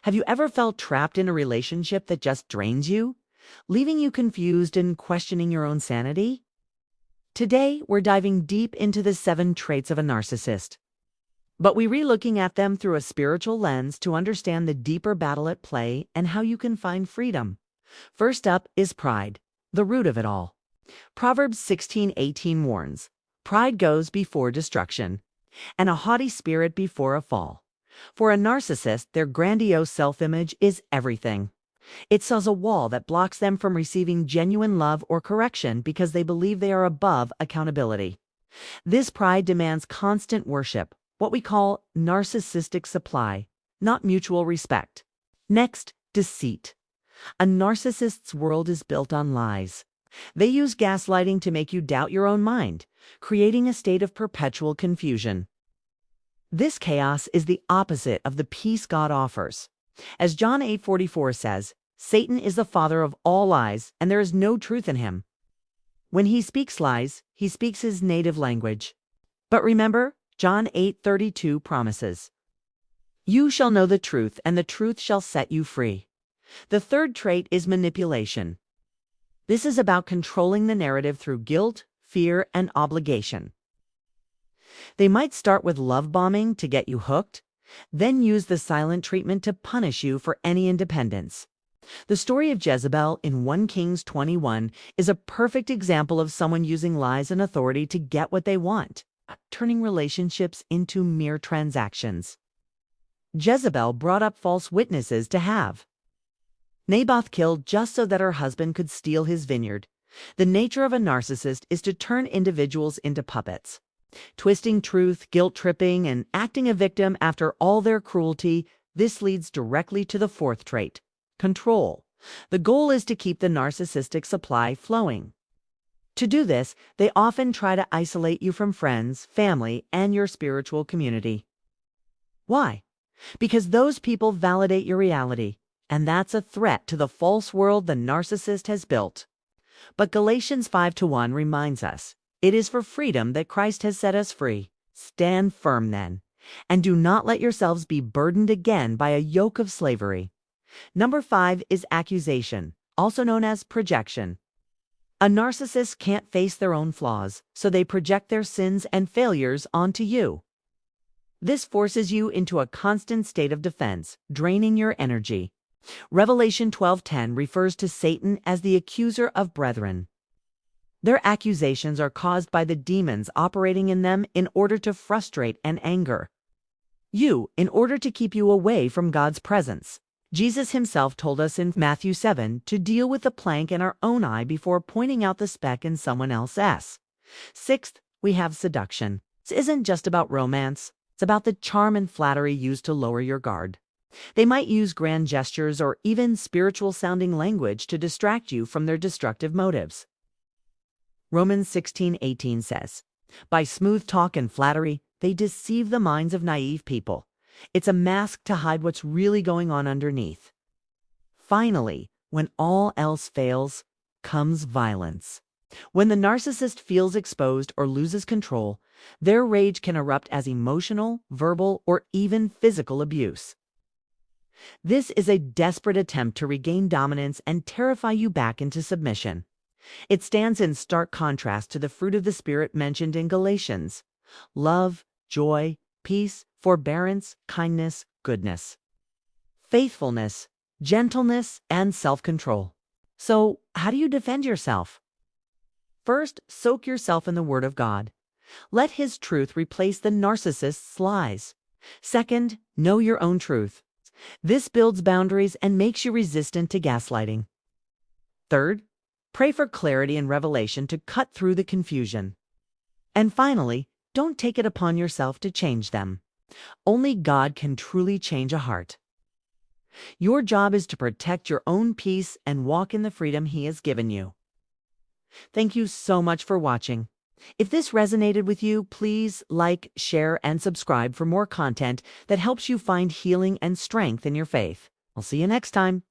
Have you ever felt trapped in a relationship that just drains you, leaving you confused and questioning your own sanity? Today, we're diving deep into the 7 traits of a narcissist. But we're re-looking at them through a spiritual lens to understand the deeper battle at play and how you can find freedom. First up is pride, the root of it all. Proverbs 16:18 warns, "Pride goes before destruction, and a haughty spirit before a fall." For a narcissist, their grandiose self-image is everything. It sells a wall that blocks them from receiving genuine love or correction because they believe they are above accountability. This pride demands constant worship, what we call narcissistic supply, not mutual respect. Next, deceit. A narcissist's world is built on lies. They use gaslighting to make you doubt your own mind, creating a state of perpetual confusion. This chaos is the opposite of the peace God offers. As John 8:44 says, "Satan is the father of all lies, and there is no truth in him." When he speaks lies, he speaks his native language. But remember, John 8:32 promises, "You shall know the truth, and the truth shall set you free." The third trait is manipulation. This is about controlling the narrative through guilt, fear, and obligation. They might start with love bombing to get you hooked, then use the silent treatment to punish you for any independence. The story of Jezebel in 1 Kings 21 is a perfect example of someone using lies and authority to get what they want, turning relationships into mere transactions. Jezebel brought up false witnesses to have Naboth killed just so that her husband could steal his vineyard. The nature of a narcissist is to turn individuals into puppets. Twisting truth, guilt-tripping, and acting a victim after all their cruelty, this leads directly to the fourth trait, control. The goal is to keep the narcissistic supply flowing. To do this, they often try to isolate you from friends, family, and your spiritual community. Why? Because those people validate your reality, and that's a threat to the false world the narcissist has built. But Galatians 5:1 reminds us, "It is for freedom that Christ has set us free. Stand firm then, and do not let yourselves be burdened again by a yoke of slavery." Number 5 is accusation, also known as projection. A narcissist can't face their own flaws, so they project their sins and failures onto you. This forces you into a constant state of defense, draining your energy. Revelation 12:10 refers to Satan as the accuser of brethren. Their accusations are caused by the demons operating in them in order to frustrate and anger you, in order to keep you away from God's presence. Jesus himself told us in Matthew 7 to deal with the plank in our own eye before pointing out the speck in someone else's. Sixth, we have seduction. This isn't just about romance. It's about the charm and flattery used to lower your guard. They might use grand gestures or even spiritual-sounding language to distract you from their destructive motives. Romans 16:18 says, "By smooth talk and flattery, they deceive the minds of naive people." It's a mask to hide what's really going on underneath. Finally, when all else fails, comes violence. When the narcissist feels exposed or loses control, their rage can erupt as emotional, verbal, or even physical abuse. This is a desperate attempt to regain dominance and terrify you back into submission. It stands in stark contrast to the fruit of the Spirit mentioned in Galatians: love, joy, peace, forbearance, kindness, goodness, faithfulness, gentleness, and self-control. So, how do you defend yourself? First, soak yourself in the Word of God. Let His truth replace the narcissist's lies. Second, know your own truth. This builds boundaries and makes you resistant to gaslighting. Third, pray for clarity and revelation to cut through the confusion. And finally, don't take it upon yourself to change them. Only God can truly change a heart. Your job is to protect your own peace and walk in the freedom He has given you. Thank you so much for watching. If this resonated with you, please like, share, and subscribe for more content that helps you find healing and strength in your faith. I'll see you next time.